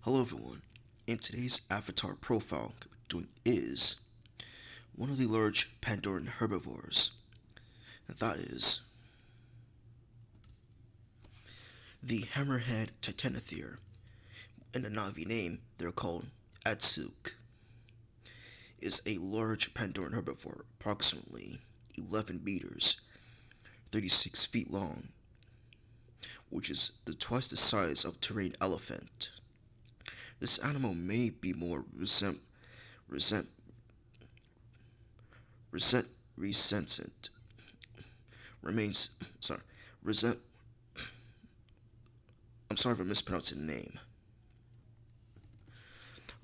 Hello everyone. In today's avatar profile doing is one of the large Pandoran herbivores. And that is the Hammerhead Titanothere. In the Navi name, they're called Atsuk. Is a large Pandoran herbivore, approximately 11 meters, 36 feet long, which is twice the size of a terrain elephant. This animal may be more resent, resent, resentient, remains, sorry, resent, I'm sorry for mispronouncing the name,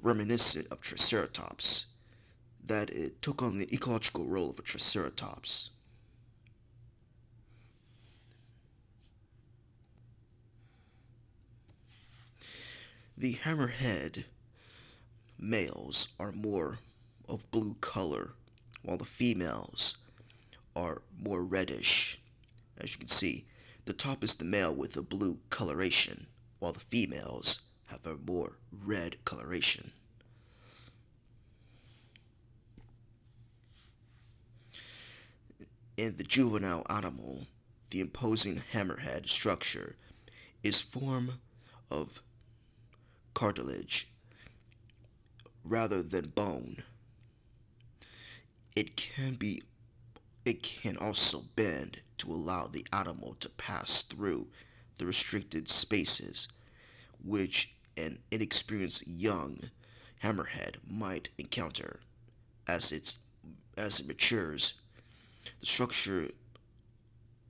reminiscent of Triceratops, that it took on the ecological role of a Triceratops. The hammerhead males are more of blue color, while the females are more reddish. As you can see, the top is the male with a blue coloration, while the females have a more red coloration. In the juvenile animal, the imposing hammerhead structure is formed of cartilage rather than bone. It can be it can also bend to allow the animal to pass through the restricted spaces which an inexperienced young hammerhead might encounter as it matures. The structure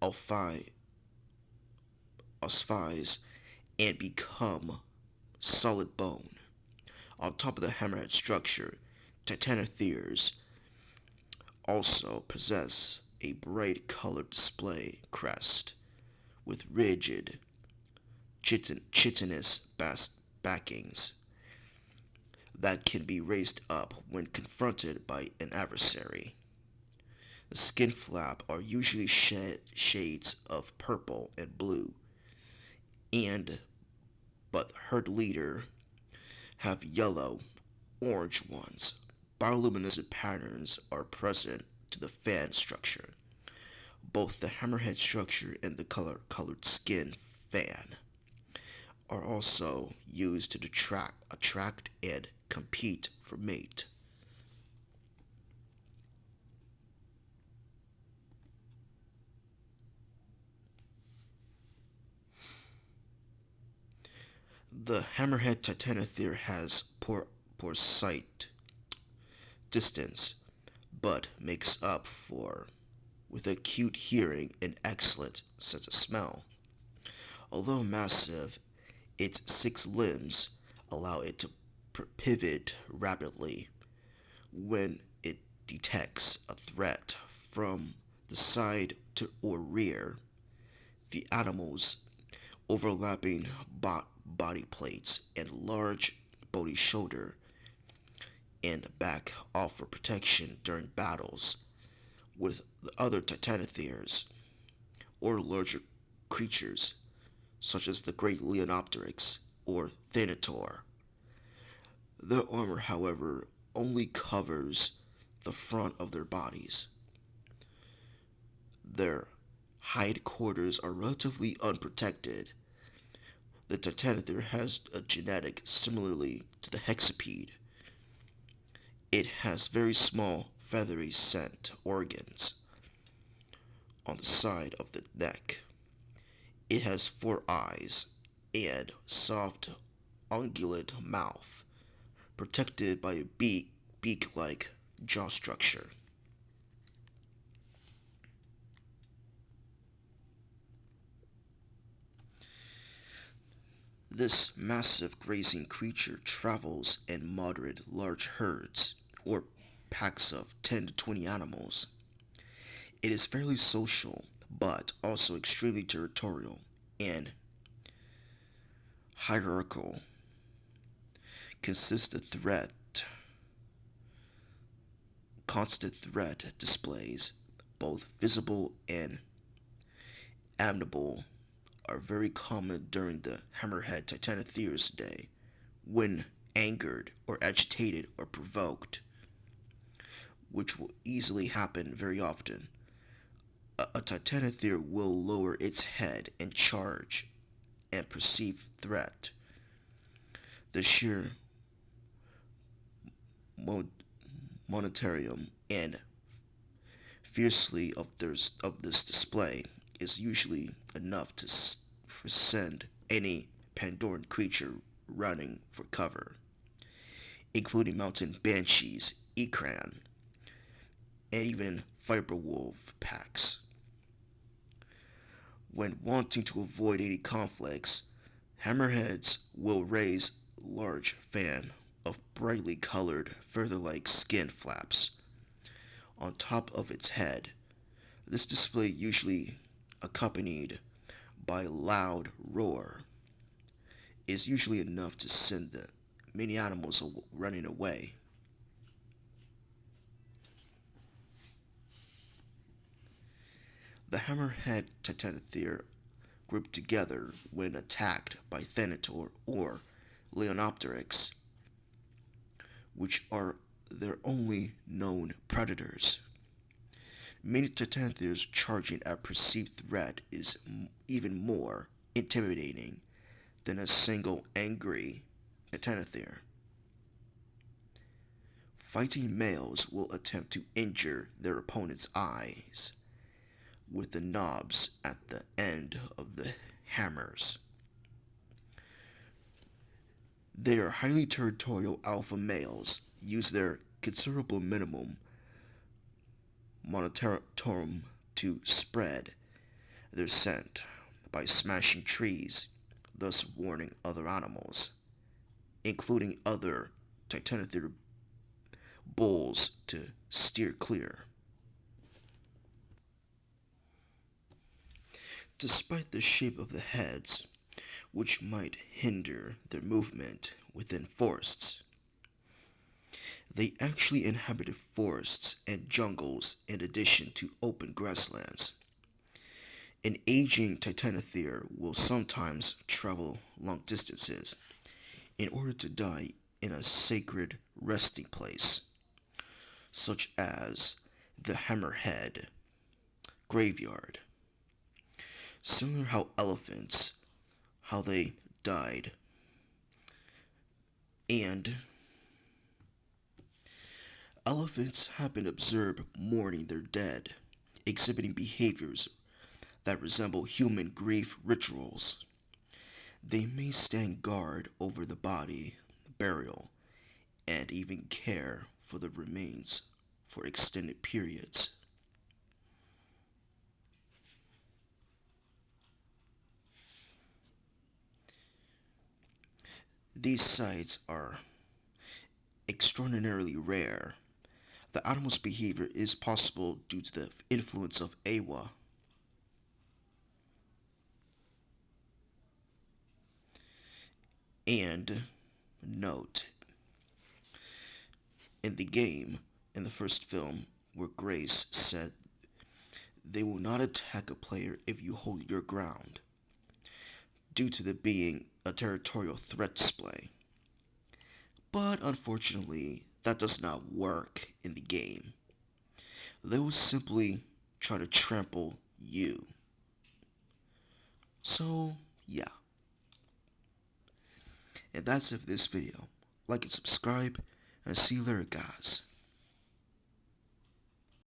ossifies and become solid bone. On top of the hammerhead structure, titanotheres also possess a bright colored display crest with rigid chitinous backings that can be raised up when confronted by an adversary. The skin flap are usually shades of purple and blue, and but herd leader have yellow, orange ones. Bioluminescent patterns are present to the fan structure. Both the hammerhead structure and the colored skin fan are also used to attract and compete for mate. The hammerhead titanothere has poor sight distance, but makes up for with acute hearing and excellent sense of smell. Although massive, its 6 limbs allow it to pivot rapidly when it detects a threat from the side to or rear. The animal's overlapping body plates and large bony shoulder and back offer protection during battles with the other titanotheres or larger creatures such as the great Leonopteryx or Thanator. Their armor, however, only covers the front of their bodies. Their hindquarters are relatively unprotected. The Titanothere has a genetic similarly to the hexapede. It has very small feathery scent organs on the side of the neck. It has 4 eyes and soft ungulate mouth, protected by a beak-like jaw structure. This massive grazing creature travels in moderate large herds, or packs of 10 to 20 animals. It is fairly social, but also extremely territorial and hierarchical. Consistent threat, constant threat displays, both visible and amiable, are very common during the Hammerhead Titanothere's day, when angered or agitated or provoked, which will easily happen very often. A Titanothere will lower its head and charge and perceive threat. The sheer monetarium and fiercely of this display is usually enough to send any Pandoran creature running for cover, including mountain banshees, Ekran, and even fiberwolf packs. When wanting to avoid any conflicts, hammerheads will raise large fan of brightly colored feather-like skin flaps on top of its head. This display usually accompanied by a loud roar is usually enough to send the many animals running away. The Hammerhead Titanothere group together when attacked by Thanator or Leonopteryx, which are their only known predators. Many Titanotheres charging at perceived threat is even more intimidating than a single angry Titanothere. Fighting males will attempt to injure their opponent's eyes with the knobs at the end of the hammers. They are highly territorial alpha males, use their considerable minimum monitorum to spread their scent by smashing trees, thus warning other animals, including other Titanothere bulls, to steer clear. Despite the shape of the heads, which might hinder their movement within forests, they actually inhabited forests and jungles in addition to open grasslands. An aging Titanothere will sometimes travel long distances in order to die in a sacred resting place, such as the Hammerhead graveyard. Similar how elephants, how they died, and elephants have been observed mourning their dead, exhibiting behaviors that resemble human grief rituals. They may stand guard over the body, burial, and even care for the remains for extended periods. These sights are extraordinarily rare. The animal's behavior is possible due to the influence of Awa. And note, in the game, in the first film, where Grace said they will not attack a player if you hold your ground, due to the being a territorial threat display. But unfortunately, that does not work in the game. They will simply try to trample you. So, yeah. And that's it for this video. Like and subscribe, and see you later, guys.